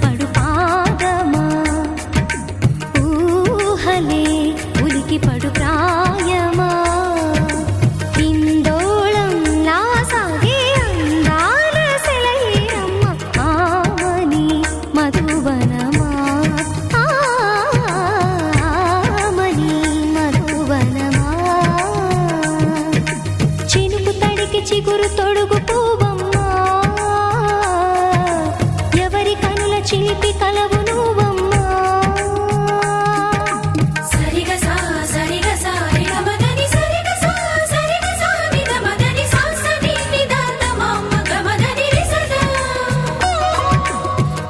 పడు పాదమా ఊహలే ఉలికి పడు ప్రాయమా ఇందోళంలా సాగే అందాల సెలయేరమ్మ ఆమని మధువనమా ఆమని మధువనమా చినుకు తడికి చిగురు తొడుగు పూవమ్మా ఎవరి కనుల చిలిపి కలవు నువ్వమ్మా సరిగ సా రిగ మదని సరిగ సా నిద మదని సా సని నిదాత మమ్మ గమదని రిసదా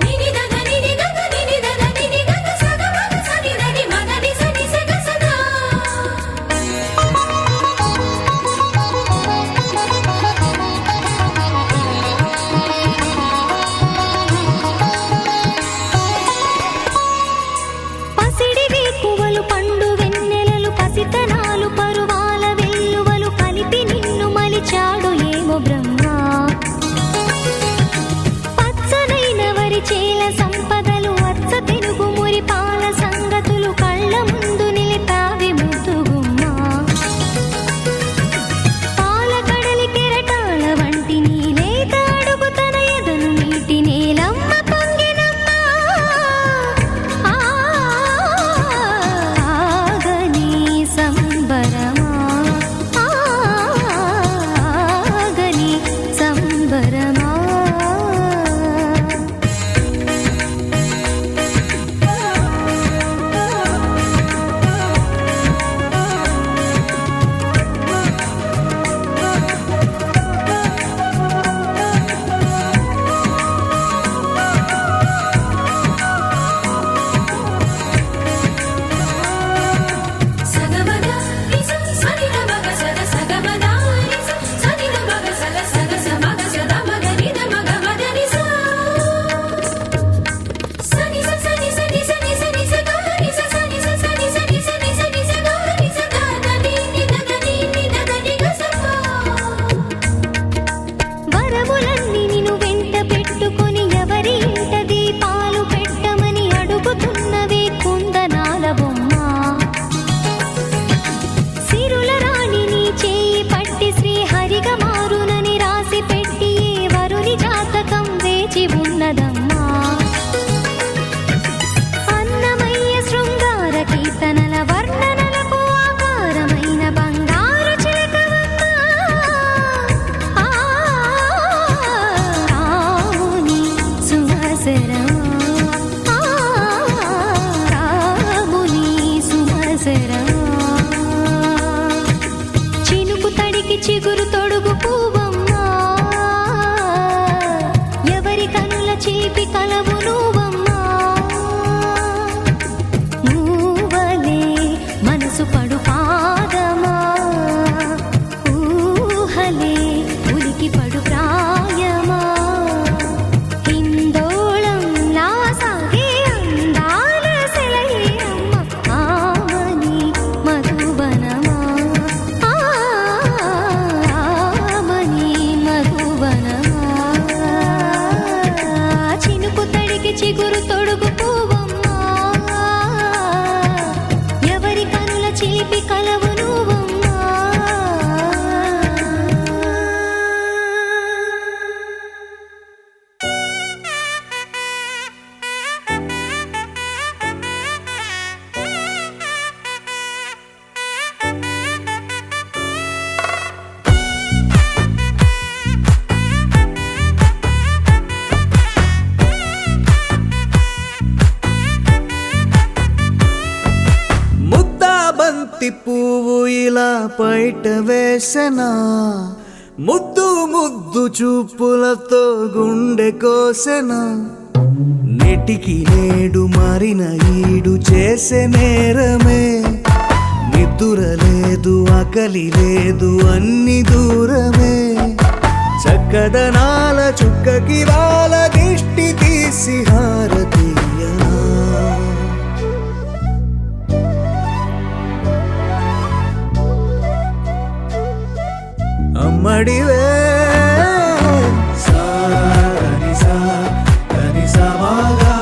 నిని దద నిని గద నిని దద నిని గద సగ మగ సని దని మదని సని సగ సదా పసిడి వేకువలు పండు వెన్నెలలు పసితనాలు పరువాల వెల్లువలు కలిపి నిన్ను మలిచాడు ఏమో బ్రహ్మ పచ్చనైన వరి చేల సంపదలు అచ్చ తెలుగు మురి పాల సంగతులు కళ్ళ ముందు నిలిపావి ముద్దుగుమ్మ పాల కడలి కెరటాల వంటి నీలేత అడుగు తన ఎదను నీటి నేలమ్మ పొంగినమ్మ ఆగని సంబరమా ఆగని సంబరమా సగమద నిస సని మగ సగ సగమద నిస సని మగ సగ సగ సమగ సద మగ నిద మగ మద నిస సని స సని సని సని సని స గ నిస సని స సని సని సని సని స గ నిస ద ని ని ద ని ని ద ని గ స వరములన్నీ నిన్ను వెంట పెట్టుకొని ఎవరి ఇంట దీపాలు పెట్టమని అడుగుతున్నవే కుందనాల బొమ్మ సిరుల రాణి నీ చేయి పట్టి శ్రీహరిగా మారునని రాసి పెట్టి ఏ వరుని జాతకం వేచి ఉన్నదమ్మా అన్నమయ్య శృంగార కీర్తనల వర్ణనలకు ఆకారమైన బంగారు చిలకవమ్మా రాముని సుమసరమా రాముని సుమసరమా చినుకు తడికి చిగురు తొడుగు పూవమ్మా ఎవరి కనుల చిలిపి కలవు నువ్వమ్మా నువ్వలే మనసు పడు పాదమా ఊహలే ఉలికి పడు ప్రాయమా ఇందోళంలా సాగే అందాల సెలయేరమ్మ ఆమని మధువనమా ఆమని మధువనమా చినుకు తడికి చిగురు తొడుగు పూవమ్మా ఎవరి కనుల చిలిపి కలవు నువ్వమ్మా ముద్దా బంతి పువ్వు ఇలా బయట వేసెనా ముద్దు ముద్దు చూపులతో గుండె కోసెనా నెటికి నేడు మారిన ఈడు చేసే నేరమే నిద్ర లేదు ఆకలి లేదు అన్ని దూరమే చక్కదనాల చుక్కకి వాళ్ళ దిష్టి తీసి హారతీయనా అమ్మడివే సా ని సా ని సా మా గా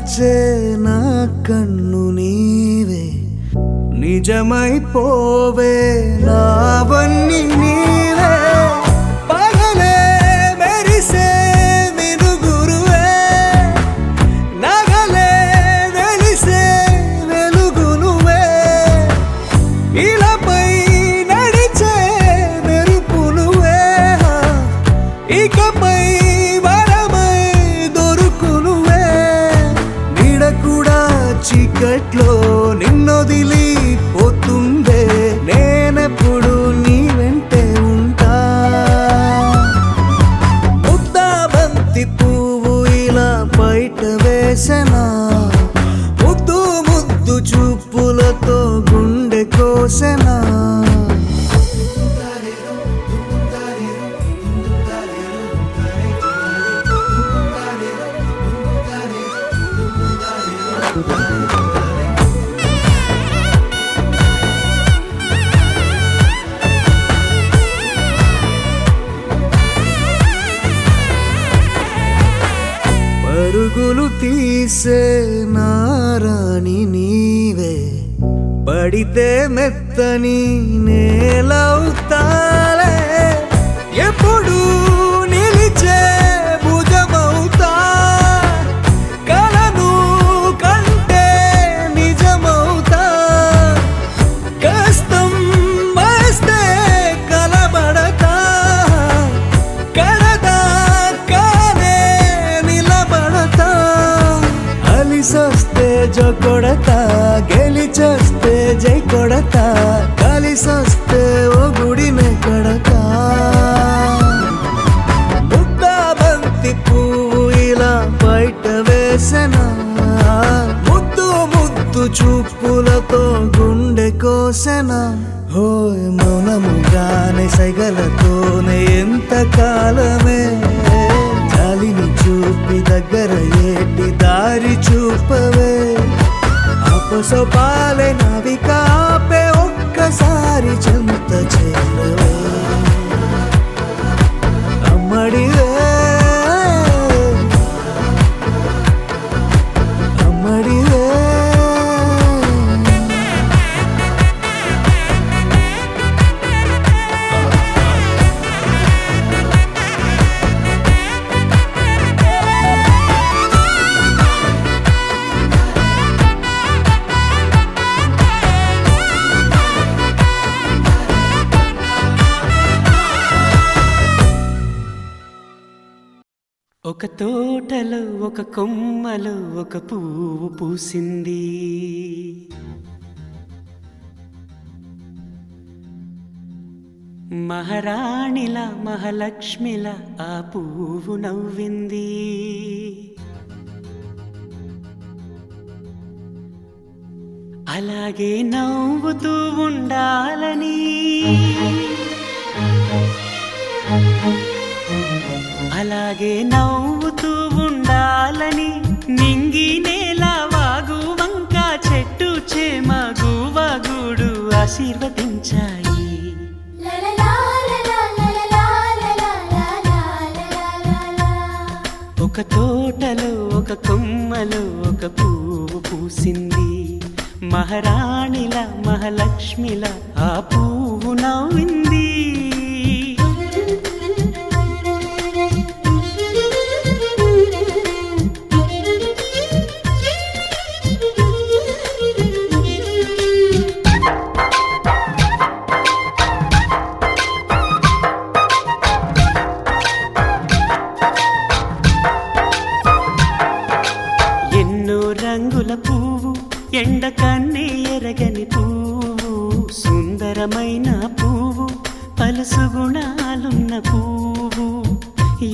దాచే నా కన్ను నీవే నిజమైపోవే నావన్నీ నీవే పగలే మెరిసే మినుగురువే నగలే వెలిసే వెలుగు నువ్వే ఇలాపై నడిచే మెరుపు నువ్వే ఇకపై వరమై దొరుకు నువ్వే నీడ కూడా చీకట్లో నిన్నొదిలి పోతుందే నేనెప్పుడు నీ వెంటే ఉంటా ముద్దా బంతి పువ్వు ఇలా బయట వేసెనా ముద్దు ముద్దు చూపులతో గుండె కోసెనా పరుగులు తీసే నారాణి నీవే పడితే మెత్తని నేలవుతాలే ఎప్పుడు నిలిచే భుజమవుతా కలను కంటే నిజమవుతా కష్టం వస్తే కలబడతా కడదాకానే నిలబడతా అలిసొస్తే జో కొడతా గెలిచొస్తే జై కొడతా కలిసొస్తే ఓ గుడినే కడతా ముద్దా బంతి పువ్వు ఇలా బయట వేసెనా ముద్దు ముద్దు చూపులతో గుండె కోసెనా హోయ్ మౌనముగానే సైగలతోనే ఎంత కాలమే జాలిని చూపి దగ్గర ఏటి దారి చూపవే అపసపాలే నావిక ఆపే ఒక్కసారి చెంత చేరవే అమ్మడివే అమ్మడివే ఒక తోటలో ఒక కొమ్మలో ఒక పువ్వు పూసింది మహారాణిలా మహాలక్ష్మిలా ఆ పువ్వు నవ్వింది అలాగే నవ్వుతూ ఉండాలని అలాగే నవ్వుతూ ఉండాలని నింగి నేల వాగు వంక చెట్టు చేమ గువగూడు ఆశీర్వదించాయి ఒక తోటలో ఒక కొమ్మలో ఒక పువ్వు పూసింది మహారాణిలా మహాలక్ష్మిలా ఆ పువ్వు నవ్వింది రంగుల పువ్వు ఎండ కన్నే ఎరగని పువ్వు సుందరమైన పువ్వు పలుసు గుణాలున్న పువ్వు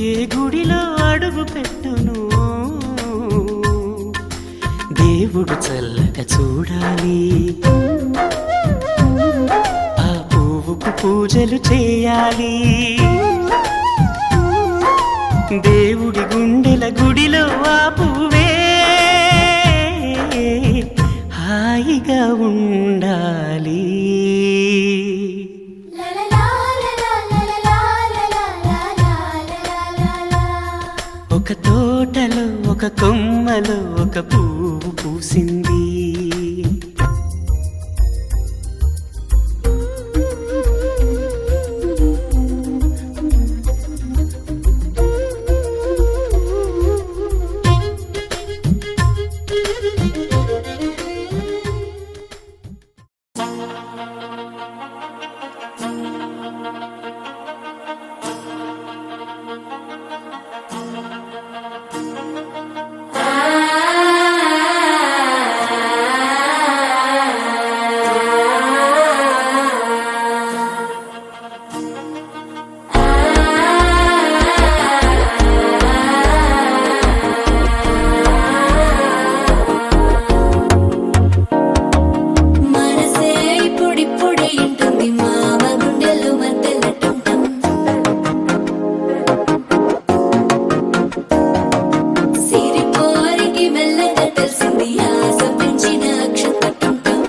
ఏ గుడిలో అడుగు పెట్టును దేవుడు చల్లగా చూడాలి ఆ పువ్వుకు పూజలు చేయాలి దేవుడి గుండెల గుడిలో ఆ పువ్వే హాయిగా ఉండాలి. ఒక ఒక తోటలో ఒక కొమ్మలో ఒక పువ్వు పూసింది. మనసే ఇప్పుడిప్పుడే ఇంటుంది మామ గుండెల్లో మధ్యల టంటం. సిరిపోరికి మెల్లగా తెలిసింది ఆశ పెంచిన అక్షత టంటం.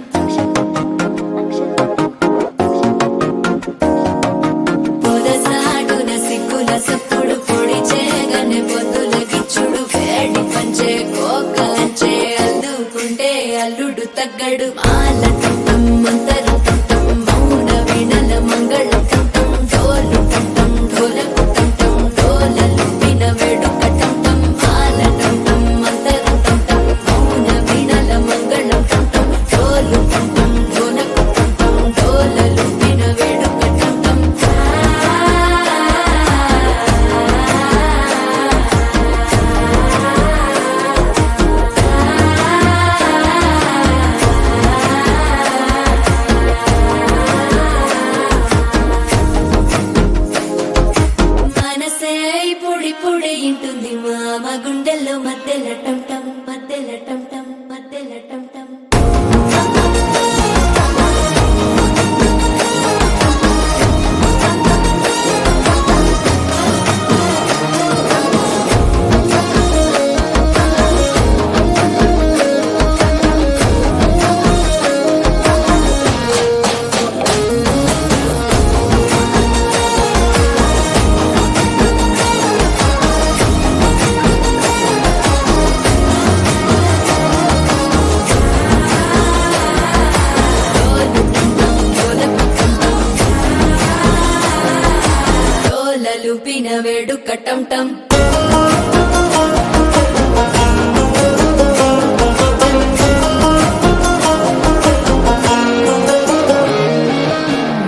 పొదసాటున సిగ్గుల సప్పుడు పొడి చేయగానే పొద్దుల గిచ్చుడు వేడి పంచే కోకలంచే అల్లుకుంటే అల్లుడు తగ్గడు మాల టంటం మంతరు టంటం మౌన వీణల మంగళం టంటం డోలు టంటం ఢోలకు టంటం డోలలు విన వేడుక టంటం మాల టంటం మంతరు టంటం మౌన వీణల మంగళం టంటం డోలు టంటం ఢోలకు టంటం డోలలు విన వేడుక టంటం. మనసే ఇప్పుడిప్పుడే ఇంటుంది మామ గుండెల్లో మధ్యల టంటం మధ్యల టంటం మధ్యల టంటం. డోలలు పిన వేడుక టంటం.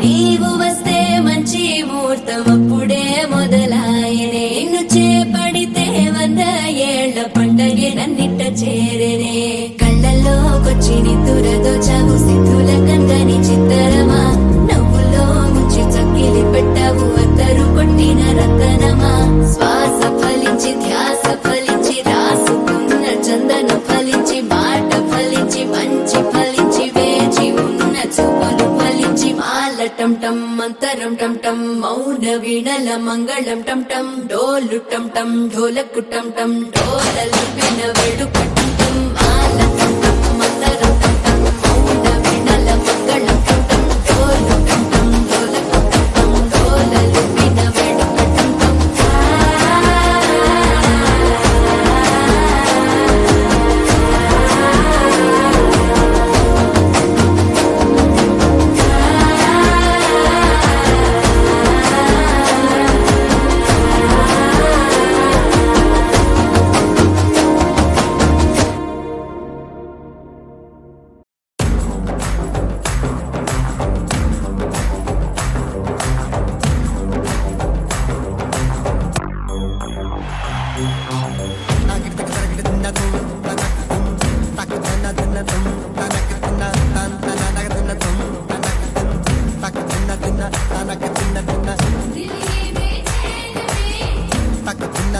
నీవు వస్తే మంచి ముహూర్తం అప్పుడే మొదలాయనే. నిన్ను చేపడితే 100 ఏళ్ల పండగే నన్నిట్ట చేరేనే. కళ్ళల్లోకొచ్చి నిద్దురదోచావు సిద్ధుల కందని చిత్తరమా. నవ్వులో ముంచి చక్కిలి పెట్టావు అత్తరు కొట్టిన రతనమా. శ్వాస ఫలించి ధ్యాస ఫలించి రాసుకున్న చందన ఫలించి మాట ఫలించి మంచి ఫలించి వేచి ఉన్న చూపులు ఫలించి మాల టంటం మంతరం టంటం మౌన వీణల మంగళం టంటం డోలు టంటం ఢోలకు టంటం డోలలు విన వేడుక టంటం మాల టంటం మంతరం టంటం మౌన వీణల మంగళం టంటం డోలు టంటం ఢోలకు టంటం డోలలు విన వేడుక టంటం.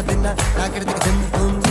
దిన్న నాకెడికి దిమ్ దుమ్